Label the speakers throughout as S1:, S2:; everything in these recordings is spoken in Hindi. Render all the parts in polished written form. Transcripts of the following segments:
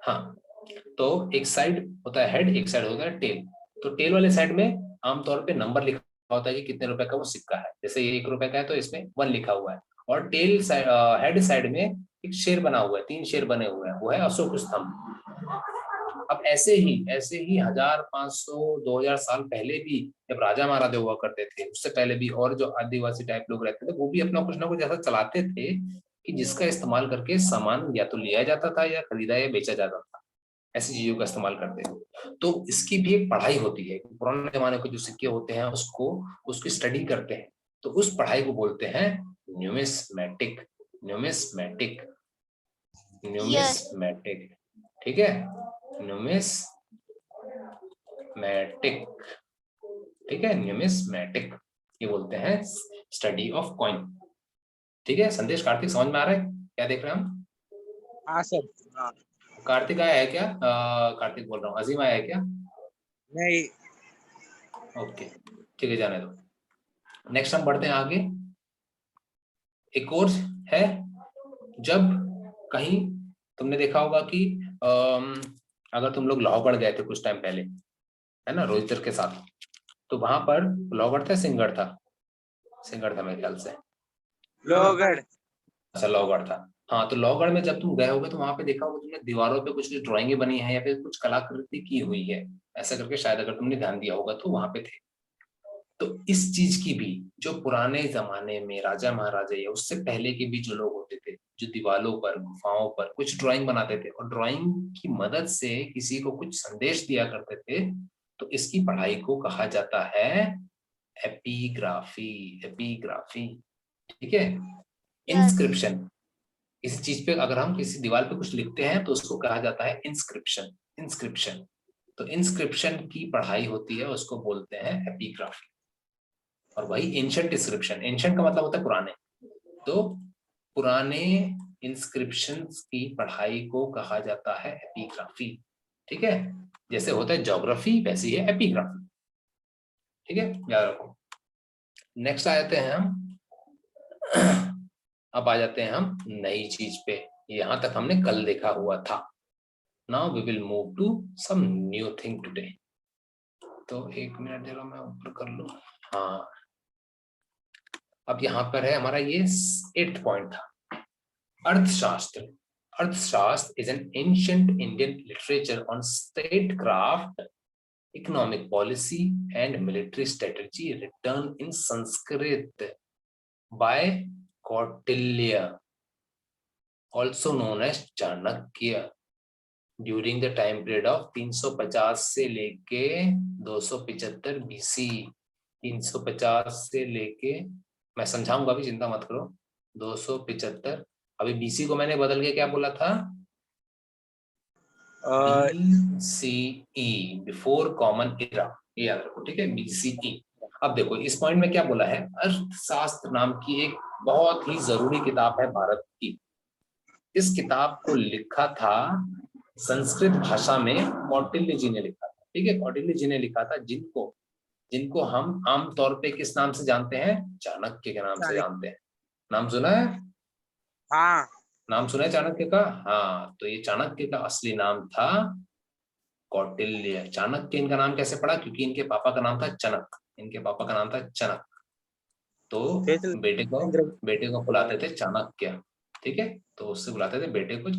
S1: हाँ, तो एक साइड होता है हेड, एक साइड होता है टेल। तो टेल वाले साइड में आमतौर पे नंबर लिखा होता है कि कितने रुपए का वो सिक्का है। जैसे ये 1 रुपए का है तो इसमें 1 लिखा हुआ है। और टेल साइड, हेड साइड में एक शेर बना हुआ है, 3 शेर बने हुए हैं, वो है अशोक स्तंभ। अब ऐसे ही 1500 2000 साल पहले भी जब राजा महाराजा हुआ करते थे, उससे पहले भी और जो आदिवासी टाइप लोग रहते थे वो भी अपना कुछ ना कुछ ऐसा चलाते थे कि जिसका इस्तेमाल करके सामान या तो लिया जाता था या खरीदा या बेचा जाता था। ऐसी चीजों का इस्तेमाल करते हैं। तो इसकी भी एक पढ़ाई होती है। पुराने जमाने के जो सिक्के होते हैं उसको उसकी स्टडी करते हैं। तो उस पढ़ाई को बोलते हैं न्यूमिस्मेटिक। Numismatic,
S2: yes.
S1: न्यूमिस्मेटिक। ठीक है, न्यूमिस्मेटिक। ठीक है, न्यूमिस्मेटिक ये बोलते हैं स्टडी ऑफ कॉइन। ठीक है संदेश, कार्तिक समझ में आ रहा है क्या देख रहे हैं हम?
S3: हाँ सर। हाँ।
S1: कार्तिक आया है क्या? कार्तिक बोल रहा हूँ, अजीम आया है क्या?
S3: नहीं।
S1: ओके ठीक है, जाने दो। नेक्स्ट हम बढ़ते हैं आगे। एक और है, जब कहीं तुमने देखा होगा कि अगर तुम लोग लाहौगढ़ गए थे कुछ टाइम पहले, है ना, रोहितर के साथ, तो वहां पर लाहौगढ़ था सिंहगढ़ था? सिंहगढ़ था मेरे ख्याल से।
S3: लोहगढ़।
S1: अच्छा लाहौगढ़ था। हाँ, तो लाहौगढ़ में जब तुम गए होगे तो वहां पे देखा होगा तुमने दीवारों पे कुछ ड्राइंगें बनी है या फिर कुछ कलाकृति की हुई है, ऐसा करके शायद अगर तुमने ध्यान दिया होगा तो वहां पे थे। तो इस चीज की भी जो पुराने जमाने में राजा महाराजा या उससे पहले के भी जो लोग होते थे, जो दीवारों पर गुफाओं पर कुछ ड्राइंग बनाते थे और ड्राइंग की मदद से किसी को कुछ संदेश दिया करते थे, तो इसकी पढ़ाई को कहा जाता है एपिग्राफी। एपिग्राफी, ठीक है। इंस्क्रिप्शन, किसी चीज पे अगर हम किसी दीवार पे कुछ लिखते हैं तो उसको कहा जाता है इंस्क्रिप्शन। इंस्क्रिप्शन, तो इंस्क्रिप्शन की पढ़ाई होती है, उसको बोलते हैं एपिग्राफी। और वही एंशिएंट इंस्क्रिप्शन, एंशिएंट का मतलब होता है पुराने, तो पुराने इंस्क्रिप्शंस की पढ़ाई को कहा जाता है एपिग्राफी। ठीक है, जैसे होता है ज्योग्राफी वैसी है एपिग्राफी। ठीक है, याद रखो। नेक्स्ट आ जाते हैं हम, अब आ जाते हैं हम नई चीज पे। यहां तक हमने कल देखा हुआ था। Now we will move to some new thing today. तो 1 मिनट जरा मैं ऊपर कर लूं। हाँ, अब यहाँ पर है हमारा ये 8th पॉइंट था, अर्थशास्त्र। अर्थशास्त्र is an ancient Indian literature on statecraft, economic policy and military strategy written in Sanskrit by Kautilya, also known as Chanakya, during the time period of 350 से लेके 275 बीसी। 350 से लेके, मैं समझाऊंगा अभी, चिंता मत करो। 275, अभी बीसी को मैंने बदल के क्या बोला था? बीसीई, बिफोर कॉमन इरा, ये याद रखो। ठीक है, बीसीई। अब देखो इस पॉइंट में क्या बोला है, अर्थशास्त्र नाम की एक बहुत ही जरूरी किताब है भारत की। इस किताब को लिखा था संस्कृत भाषा में कौटिल्य जी ने लिखा था। ठीक है, कौटिल्य जी ने लिखा था, जिनको जिनको हम आमतौर पे किस नाम से जानते हैं? चाणक्य के नाम से जानते हैं। नाम सुना है?
S3: हाँ।
S1: नाम सुना है चाणक्य का? हाँ, तो ये चाणक्य का असली नाम था कौटिल्य। चाणक्य इनका नाम कैसे पड़ा? क्योंकि इनके पापा का नाम था चनक। इनके पापा का नाम था चनक, तो बेटे को बुलाते थे चाणक्य। ठीक है, तो उससे बुलाते थे बेटे को।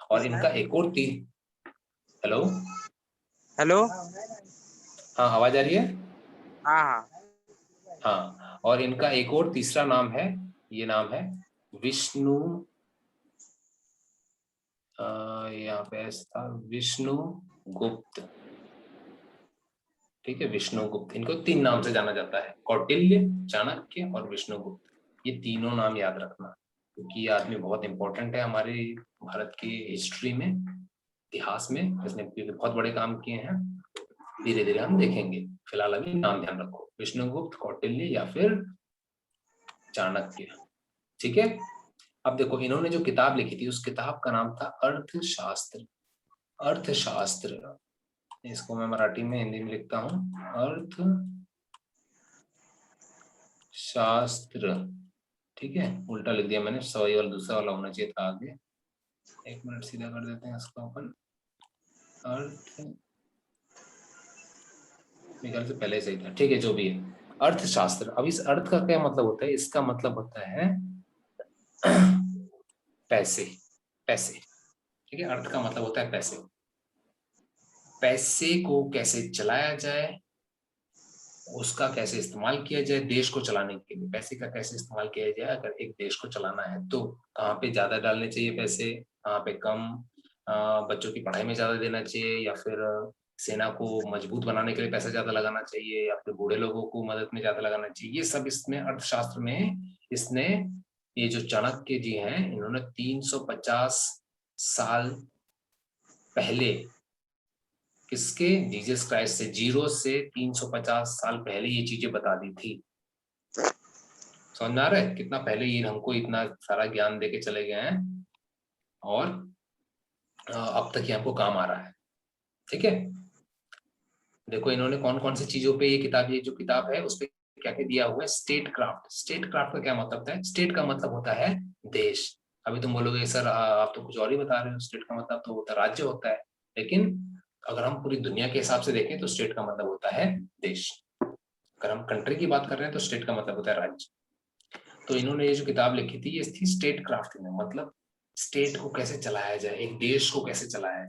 S1: और इनका एक और तीन, हेलो
S3: हेलो।
S1: हाँ, आवाज आ रही है?
S3: हाँ हाँ।
S1: हाँ, और इनका एक और तीसरा नाम है, ये नाम है विष्णु। यहाँ पे ऐसा था, विष्णु गुप्त। ठीक है, विष्णु गुप्त। इनको 3 नाम से जाना जाता है, कौटिल्य, चाणक्य और विष्णु गुप्त। ये तीनों नाम याद रखना, क्योंकि ये आदमी बहुत इंपॉर्टेंट है हमारे भारत की हिस्ट्री में, इतिहास में। इसने बहुत बड़े काम किए हैं, धीरे धीरे हम देखेंगे। फिलहाल अभी नाम ध्यान रखो, विष्णुगुप्त, कौटिल्य या फिर चाणक्य। ठीक है, अब देखो इन्होंने जो किताब लिखी थी उस किताब का नाम था अर्थशास्त्र। अर्थशास्त्र, इसको मैं मराठी में हिंदी में लिखता हूँ, अर्थशास्त्र। ठीक है, उल्टा लिख दिया मैंने, सवाई वाला दूसरा वाला होना चाहिए था आगे। एक मिनट सीधा कर देते हैं इसका ओपन। अर्थ, मेरे ख्याल से पहले ही सही था, ठीक है जो भी है। अर्थशास्त्र, अब इस अर्थ का क्या मतलब होता है? इसका मतलब होता है पैसे, पैसे, ठीक है। अर्थ का मतलब होता है पैसे। पैसे को कैसे चलाया जाए, उसका कैसे इस्तेमाल किया जाए देश को चलाने के लिए, पैसे का कैसे इस्तेमाल किया जाए अगर एक देश को चलाना है तो कहाँ पे ज्यादा डालने चाहिए पैसे, कहाँ पे कम, बच्चों की पढ़ाई में ज्यादा देना चाहिए, या फिर सेना को मजबूत बनाने के लिए पैसा ज्यादा लगाना चाहिए, या फिर बूढ़े लोगों को मदद में ज्यादा लगाना चाहिए, ये सब इसमें अर्थशास्त्र में इसने, ये जो चाणक्य जी हैं इन्होंने 350 साल पहले, किसके, जीसस क्राइस्ट से, 0 से 350 साल पहले ये चीजें बता दी थी। समझ में आ रहा है कितना पहले ये हमको इतना सारा ज्ञान देके चले गए हैं, और अब तक ये हमको काम आ रहा है, ठीक है। देखो इन्होंने कौन कौन सी चीजों पे, ये किताब, ये जो किताब है उस पे क्या क्या दिया हुआ है, स्टेट क्राफ्ट। स्टेट क्राफ्ट का क्या मतलब है? स्टेट का मतलब होता है देश। अभी तुम बोलोगे सर आप तो कुछ और ही बता रहे हो, स्टेट का मतलब तो होता राज्य होता है, लेकिन अगर हम पूरी दुनिया के हिसाब से देखें तो स्टेट का मतलब होता है देश। अगर हम कंट्री की बात कर रहे हैं तो स्टेट का मतलब होता है राज्य। तो इन्होंने ये जो किताब लिखी थी ये थी स्टेट क्राफ्ट में, मतलब स्टेट को कैसे चलाया जाए, एक देश को कैसे चलाया जाए,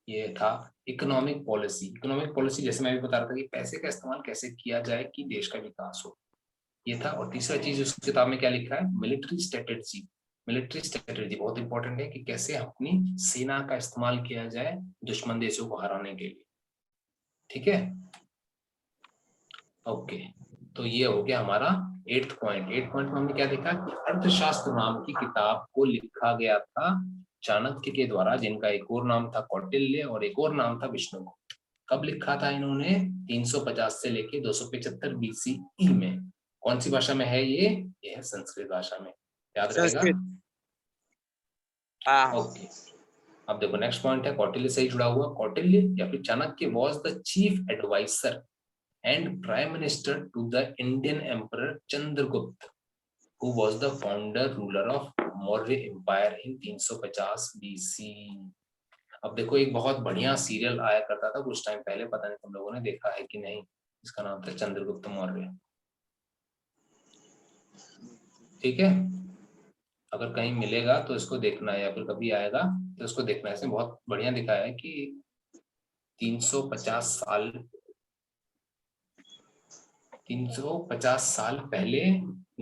S1: ये था। इकोनॉमिक पॉलिसी, इकोनॉमिक पॉलिसी जैसे मैं भी बता रहा था कि पैसे का इस्तेमाल कैसे किया जाए कि देश का विकास हो, ये था। और तीसरा चीज उस किताब में क्या लिखा है, मिलिट्री स्ट्रेटेजी। मिलिट्री स्ट्रेटेजी बहुत इंपॉर्टेंट है कि कैसे अपनी सेना का इस्तेमाल किया जाए दुश्मन देशों को हराने के लिए, ठीक है। ओके, तो ये हो गया हमारा 8th पॉइंट। 8th पॉइंट में हमने क्या देखा कि अर्थशास्त्र नाम की किताब को लिखा गया था चाणक्य के द्वारा, जिनका एक और नाम था कौटिल्य और एक और नाम था विष्णुगुप्त। कब लिखा था इन्होंने? 350 से लेके 275 BCE में। कौन सी भाषा में है ये? है संस्कृत भाषा में, याद रहेगा।
S3: संस्कृत। हाँ।
S1: ओके, अब देखो नेक्स्ट पॉइंट है कौटिल्य से ही जुड़ा हुआ। कौटिल्य या फिर Chanakya was the chief advisor and prime minister to the Indian emperor Chandragupta, who was the founder ruler of Maurya Empire in 350 BC। अब देखो एक बहुत बढ़िया सीरियल आया करता था कुछ टाइम पहले, पता नहीं तुम लोगों ने देखा है कि नहीं, इसका नाम था चंद्रगुप्त मौर्य, ठीक है। अगर कहीं मिलेगा तो इसको देखना है, या फिर कभी आएगा तो इसको देखना है। इसमें बहुत बढ़िया दिखाया है कि 350 साल 350 साल पहले,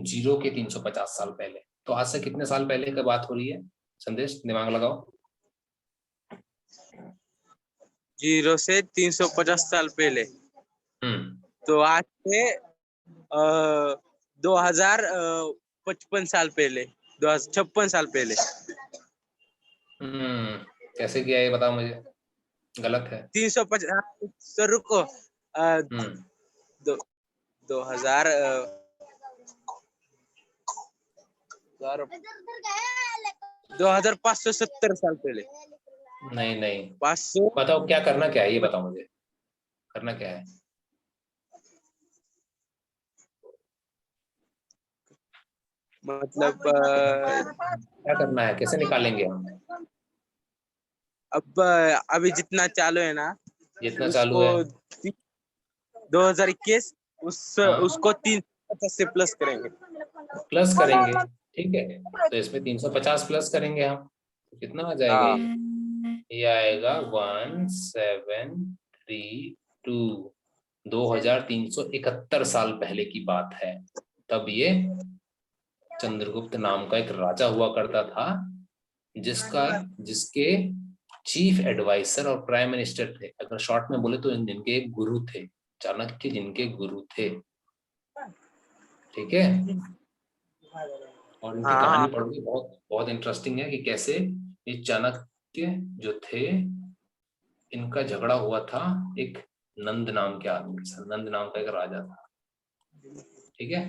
S1: 0 के 350 साल पहले, तो आज से कितने साल पहले की बात हो रही है? संदेश दिमाग लगाओ।
S3: 0 से 350 साल पहले,
S1: हम्म,
S3: तो आज से 2055 साल पहले, 2056 साल पहले।
S1: कैसे किया ये बताओ मुझे, गलत है।
S3: 350, सर रुको, दो 2000 2570 साल पहले।
S1: नहीं नहीं,
S3: 500,
S1: बताओ क्या करना क्या है, ये बताओ मुझे, करना क्या है?
S3: मतलब
S1: क्या करना है, कैसे निकालेंगे हम?
S3: अब अभी जितना चालू है ना,
S1: जितना चालू
S3: उसको
S1: है
S3: 2021
S1: हाँ,
S3: उसको 350 से प्लस करेंगे।
S1: प्लस करेंगे, ठीक है। तो इसमें 350 प्लस करेंगे हम, तो कितना आ जाएगा
S3: हाँ।
S1: ये आएगा 1732, 2371 साल पहले की बात है। तब ये चंद्रगुप्त नाम का एक राजा हुआ करता था, जिसके चीफ एडवाइजर और प्राइम मिनिस्टर थे, अगर शॉर्ट में बोले तो जिनके एक गुरु थे, चाणक्य जिनके गुरु थे, ठीक है। और इनकी
S3: हाँ।
S1: कहानी पढ़ोगे, बहुत बहुत इंटरेस्टिंग है कि कैसे ये चाणक्य जो थे, इनका झगड़ा हुआ था एक नंद नाम के आदमी के साथ। नंद नाम का एक राजा था, ठीक है,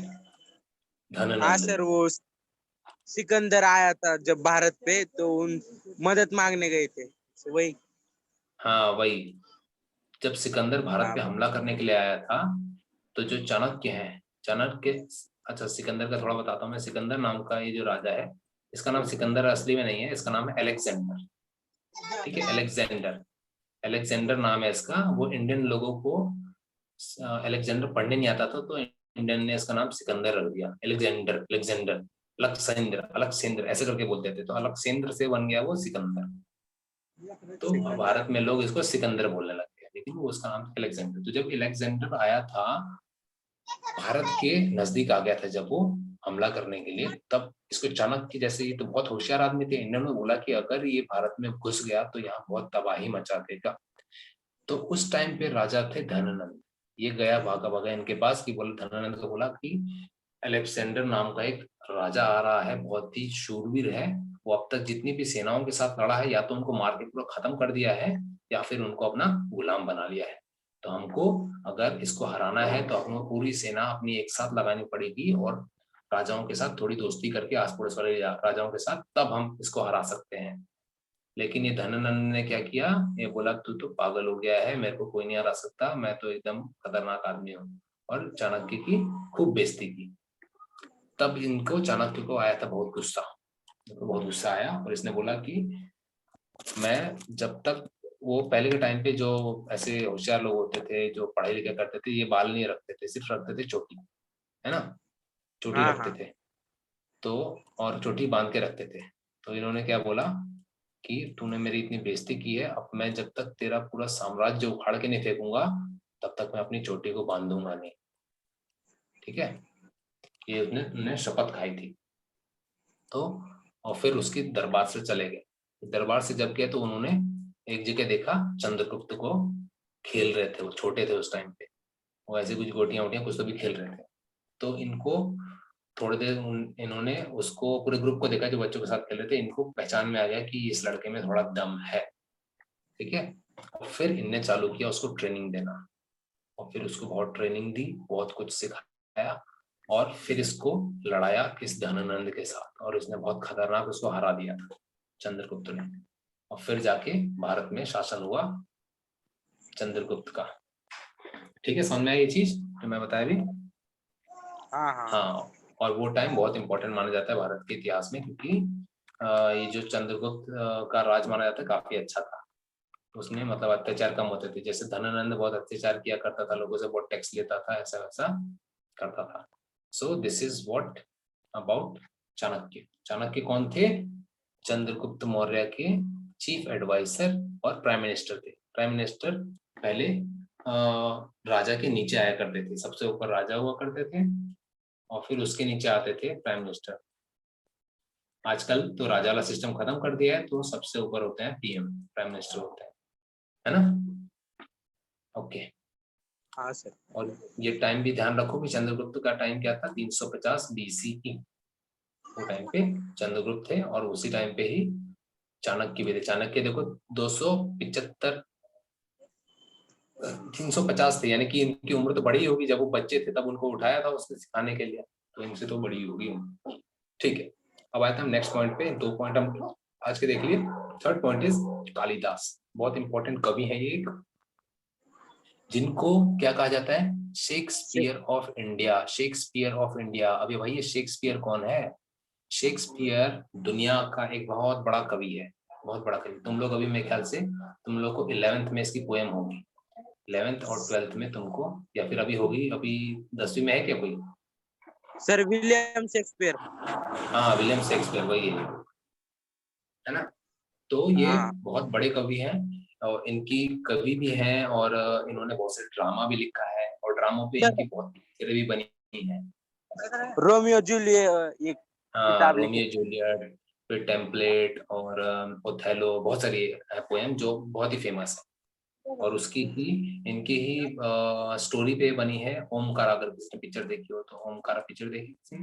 S3: हाँ
S1: धननंद।
S3: सर, वो सिकंदर आया था जब भारत पे, तो उन मदद मांगने गए थे, वही।
S1: हाँ वही, जब सिकंदर भारत
S3: हाँ।
S1: पे हमला करने के लिए आया था, तो जो चाणक्य है, चाणक्य, अच्छा सिकंदर का थोड़ा बताता हूँ मैं। सिकंदर नाम का ये जो राजा है, इसका नाम सिकंदर असली में नहीं है, इसका नाम है अलेक्जेंडर। ठीक है, अलेक्जेंडर, अलेक्जेंडर नाम है इसका। वो इंडियन लोगों को अलेक्जेंडर पढ़ने नहीं आता था, तो इंडियन ने इसका नाम सिकंदर रख दिया। अलेक्जेंडर, अलेक्जेंडर, अलकसेंद्र, अलकसेंद्र ऐसे करके बोलते थे, तो अलकसेंद्र से बन गया वो सिकंदर। तो भारत में लोग इसको सिकंदर बोलने लग गए, लेकिन वो उसका नाम था अलेक्जेंडर। तो जब अलेक्जेंडर आया था, भारत के नजदीक आ गया था जब वो हमला करने के लिए, तब इसको चाणक्य जैसे, ये तो बहुत होशियार आदमी थे, इन्होंने बोला कि अगर ये भारत में घुस गया तो यहाँ बहुत तबाही मचा देगा। तो उस टाइम पे राजा थे धननंद। ये गया भागा भागा इनके पास, कि बोले, धननंद को बोला कि अलेक्जेंडर नाम का एक राजा आ रहा है, बहुत ही शूरवीर है, वो अब तक जितनी भी सेनाओं के साथ लड़ा है, या तो उनको मार के पूरा खत्म कर दिया है, या फिर उनको अपना गुलाम बना लिया है। तो हमको अगर इसको हराना है तो हमको पूरी सेना अपनी एक साथ लगानी पड़ेगी, और राजाओं के साथ थोड़ी दोस्ती करके, आस पड़ोस वाले राजाओं के साथ, तब हम इसको हरा सकते हैं। लेकिन ये धननंद ने क्या किया, ये बोला तू तो पागल हो गया है, मेरे को कोई नहीं हरा सकता, मैं तो एकदम खतरनाक आदमी हूँ, और चाणक्य की खूब बेइज्जती की। तब इनको, चाणक्य को आया था बहुत गुस्सा, बहुत गुस्सा आया, और इसने बोला कि मैं जब तक, वो पहले के टाइम पे जो ऐसे होशियार लोग होते थे जो पढ़ाई लिखा करते थे, ये बाल नहीं रखते थे, सिर्फ रखते थे चोटी, है ना, चोटी
S3: हाँ
S1: रखते
S3: हाँ।
S1: थे। तो और चोटी बांध के रखते थे। तो इन्होंने क्या बोला कि तूने मेरी इतनी बेइज्जती की है, अब मैं जब तक तेरा पूरा साम्राज्य उखाड़ के नहीं फेंकूंगा, तब तक मैं अपनी चोटी को बांधूंगा नहीं। ठीक है, ये उन्होंने शपथ खाई थी। तो और फिर उसके दरबार से चले गए। दरबार से जब गए तो उन्होंने एक जगह देखा चंद्रगुप्त को खेल रहे थे, वो छोटे थे उस टाइम पे, वो ऐसे कुछ गोटियां वोटियां कुछ तो भी खेल रहे थे। तो इनको थोड़ी देर इन्होंने उसको, पूरे ग्रुप को देखा जो बच्चों के साथ खेल रहे थे, इनको पहचान में आ गया कि इस लड़के में थोड़ा दम है। ठीक है, और फिर इनने चालू किया उसको ट्रेनिंग देना, और फिर उसको बहुत ट्रेनिंग दी, बहुत कुछ सिखाया, और फिर इसको लड़ाया किस, धननंद के साथ, और इसने बहुत खतरनाक उसको हरा दिया था चंद्रगुप्त ने। और फिर जाके भारत में शासन हुआ चंद्रगुप्त का। ठीक है, समझ में आई ये चीज जो मैं बताया अभी?
S3: हाँ हाँ।
S1: हाँ, और वो टाइम बहुत इंपॉर्टेंट माना जाता है भारत के इतिहास में, क्योंकि ये जो चंद्रगुप्त का राज माना जाता है काफी अच्छा था। उसमें मतलब अत्याचार कम होते थे, जैसे धनानंद बहुत अत्याचार किया करता था, लोगों से बहुत टैक्स लेता था, ऐसा वैसा करता था। So this is what about Chanakya. Chanakya कौन थे? चंद्रगुप्त मौर्य के चीफ एडवाइजर और प्राइम मिनिस्टर थे। प्राइम मिनिस्टर पहले राजा के नीचे आया करते थे, सबसे ऊपर राजा हुआ करते थे, और फिर उसके नीचे आते थे प्राइम मिनिस्टर। आजकल तो राजा वाला सिस्टम खत्म कर दिया है, तो सबसे ऊपर होते हैं पीएम, प्राइम मिनिस्टर होते हैं, है ना? ओके।
S3: हाँ सर।
S1: और ये टाइम भी ध्यान रखो कि चंद्रगुप्त का टाइम क्या था, 350 BCE। वो टाइम पे चंद्रगुप्त थे, और उसी टाइम पे ही चाणक्य भी थे। चाणक्य देखो 275, 350 थे, यानी कि इनकी उम्र तो बड़ी होगी, जब वो बच्चे थे तब उनको उठाया था उसने सिखाने के लिए, तो इनसे तो बड़ी होगी उम्र। ठीक है, अब आए थे हम नेक्स्ट पॉइंट पे। 2 पॉइंट हम आज के देख लिए। Third point is Kalidas. बहुत इंपॉर्टेंट कवि है ये एक, जिनको क्या कहा जाता है, Shakespeare of India. Shakespeare of India. अभी भाई ये शेक्सपियर कौन है? शेक्सपियर दुनिया का एक बहुत बड़ा कवि है, बहुत बड़ा कवि। तुम लोग अभी मेरे ख्याल से तुम लोग को 11th में इसकी पोएम होगी, 11th और 12th में तुमको, या फिर अभी होगी, अभी 10वीं में है क्या कोई?
S3: Sir William Shakespeare.
S1: हाँ, विलियम शेक्सपियर, वही है ना? तो ये
S3: हाँ
S1: बहुत बड़े कवि हैं, और इनकी कवि भी हैं, और इन्होंने बहुत से ड्रामा भी लिखा है, और ड्रामों पे इनकी बहुत पिक्चरें भी बनी हैं।
S3: रोमियो जूलियट एक
S1: हाँ,
S3: किताब लिखी।
S1: रोमियो जूलियट, फिर टेम्पलेट, और ओथेलो, बहुत सारी है पोएम जो बहुत ही फेमस है। और उसकी ही, इनकी ही स्टोरी पे बनी है ओमकारा। अगर किसने पिक्चर देखी हो तो ओमकारा पिक्चर देखी किसने?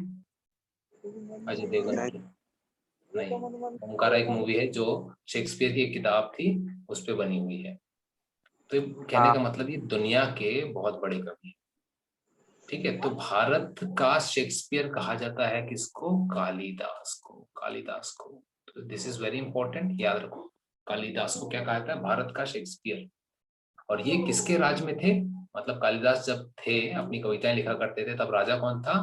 S1: अजय देवगन की? नहीं, ओमकारा एक मूवी है जो शेक्सपियर की एक किताब थी, उस पे बनी हुई है। तो कहने
S3: हाँ
S1: का मतलब ये दुनिया के बहुत बड़े कवि हैं। ठीक है, तो भारत का शेक्सपियर कहा जाता है किसको? कालिदास को। कालिदास को। तो दिस इज वेरी इंपॉर्टेंट, याद रखो। कालिदास को क्या कहा जाता है? भारत का शेक्सपियर। और ये किसके राज में थे? मतलब कालिदास जब थे, अपनी कविताएं लिखा करते थे, तब राजा कौन था?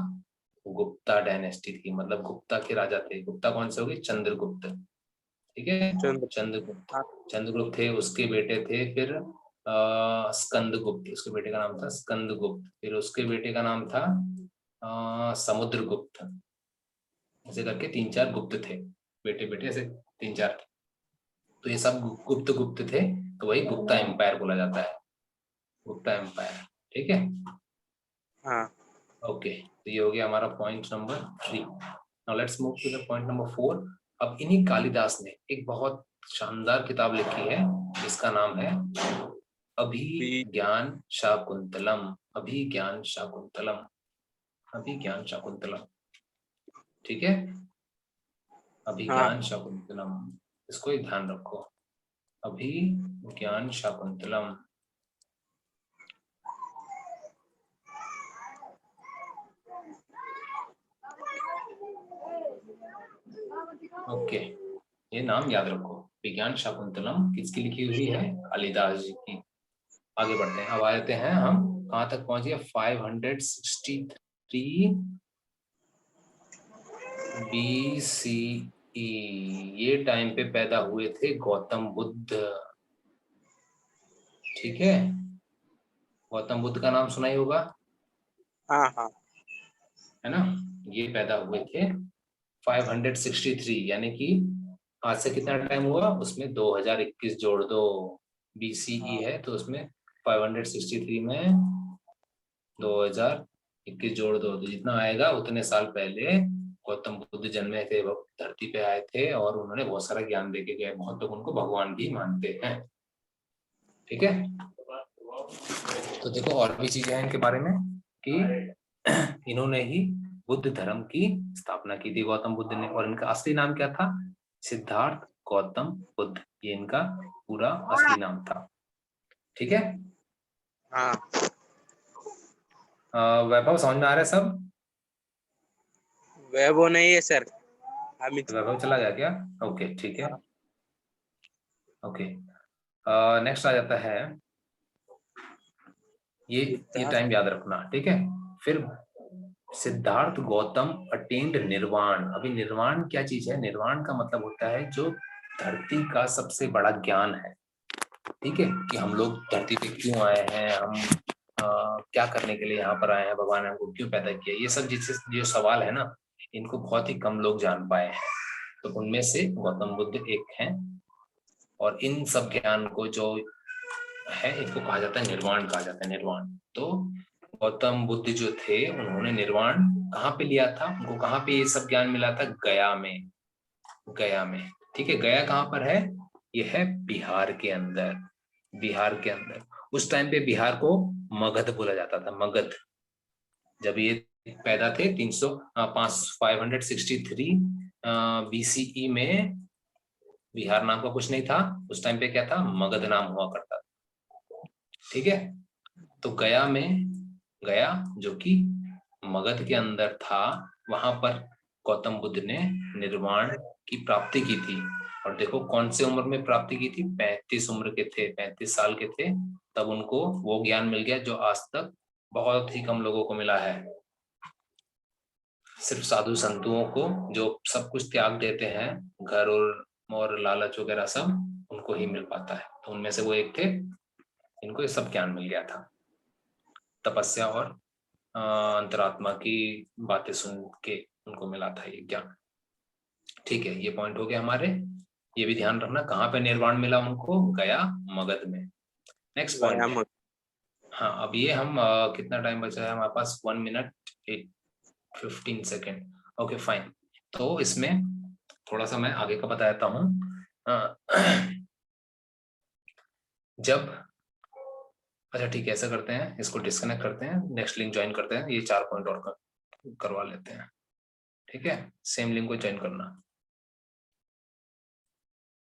S1: गुप्ता डायनेस्टी थी, मतलब गुप्ता के राजा थे। गुप्ता कौन से हो गए? चंद्रगुप्त, ठीक है, चंद्रगुप्त।
S3: हाँ,
S1: चंद्रगुप्त थे, उसके बेटे थे फिर स्कंदगुप्त, उसके बेटे का नाम था स्कंदगुप्त। फिर उसके बेटे का नाम था समुद्रगुप्त। ऐसे करके 3-4 गुप्त थे, बेटे बेटे ऐसे 3-4। तो ये सब गुप्त गुप्त थे, तो वही गुप्ता एम्पायर बोला जाता है, गुप्ता एम्पायर, ठीक है।
S3: हाँ,
S1: ओके, तो ये हो गया हमारा point number 3। Now let's move to the point number 4। अब इन्हीं कालिदास ने एक बहुत शानदार किताब लिखी है जिसका नाम है अभिज्ञान शाकुंतलम। अभिज्ञान शाकुंतलम, अभिज्ञान शाकुंतलम, ठीक है, अभिज्ञान शाकुंतलम, इसको एक ध्यान रखो, अभिज्ञान शाकुंतलम। ओके, ये नाम याद रखो, विज्ञान शाकुंतलम किसकी लिखी हुई है? कालिदास जी की। आगे बढ़ते हैं, अब आते हैं हम कहाँ तक पहुंच गए? 563 BCE। ये टाइम पे पैदा हुए थे गौतम बुद्ध, ठीक है। गौतम बुद्ध का नाम सुना ही होगा,
S3: हाँ, हाँ,
S1: है ना। ये पैदा हुए थे 563, यानी कि आज से कितना टाइम हुआ? उसमें 2021 जोड़ दो, BCE है तो उसमें 563 में 2021 जोड़ दो, तो जितना आएगा उतने साल पहले गौतम बुद्ध जन्मे थे, वो धरती पे आए थे और उन्होंने बहुत सारा ज्ञान देके गए। बहुत लोग उनको भगवान भी मानते हैं, ठीक है। तो देखो और भी चीजें हैं इनके बारे में कि इन्होंने ही बुद्ध धर्म की स्थापना की थी, गौतम बुद्ध ने। और इनका असली नाम क्या था? सिद्धार्थ गौतम बुद्ध, ये इनका पूरा असली नाम था, ठीक है।
S3: हाँ।
S1: वैभव समझ में आ रहा है सब?
S3: वो नहीं है सर, अमित।
S1: वैभव चला गया क्या? ओके, ठीक है, ओके। नेक्स्ट आ जाता है, ये टाइम याद रखना, ठीक है। फिर सिद्धार्थ गौतम अटेंड निर्वाण। अभी निर्वाण क्या चीज है? निर्वाण का मतलब होता है जो धरती का सबसे बड़ा ज्ञान है, ठीक है, कि हम लोग धरती पे क्यों आए हैं, हम क्या करने के लिए यहाँ पर आए हैं, भगवान ने हमको क्यों पैदा किया, ये सब जिससे जो सवाल है ना, इनको बहुत ही कम लोग जान पाए हैं। तो उनमें से गौतम बुद्ध एक हैं, और इन सब ज्ञान को जो है इनको कहा जाता है निर्वाण, कहा जाता है निर्वाण। तो गौतम बुद्ध जो थे उन्होंने निर्वाण कहाँ पे लिया था? उनको कहाँ पे ये सब ज्ञान मिला था? गया में, गया में, ठीक है। गया कहाँ पर है? ये है बिहार के अंदर, बिहार के अंदर। उस टाइम पे बिहार को मगध बोला जाता था, मगध। जब ये पैदा थे 563 BCE में, बिहार नाम का कुछ नहीं था उस टाइम पे, क्या था? मगध नाम हुआ करता था, ठीक है। तो गया में, गया जो कि मगध के अंदर था, वहां पर गौतम बुद्ध ने निर्वाण की प्राप्ति की थी। और देखो कौन से उम्र में प्राप्ति की थी? 35 उम्र के थे, 35 साल के थे, तब उनको वो ज्ञान मिल गया जो आज तक बहुत ही कम लोगों को मिला है। सिर्फ साधु संतों को जो सब कुछ त्याग देते हैं, घर और लालच वगैरह सब, उनको ही मिल पाता है। तो उनमें से वो एक थे, इनको ये सब ज्ञान मिल गया था, तपस्या और अंतरात्मा की बातें सुन के उनको मिला था ये ज्ञान, ठीक है। ये पॉइंट हो गया हमारे। ये भी ध्यान रखना कहाँ पे निर्वाण मिला उनको? गया, मगध में। नेक्स्ट पॉइंट है, हाँ, अब ये हम कितना टाइम बचा है हमारे पास? 1 मिनट 15 सेकेंड, ओके फाइन। तो इसमें थोड़ा सा मैं आगे का बता देता हूँ। जब, अच्छा ठीक है, ऐसा करते हैं, इसको डिस्कनेक्ट करते हैं, नेक्स्ट लिंक ज्वाइन करते हैं, ये 4 पॉइंट और करवा लेते हैं, ठीक है। सेम लिंक को ज्वाइन करना।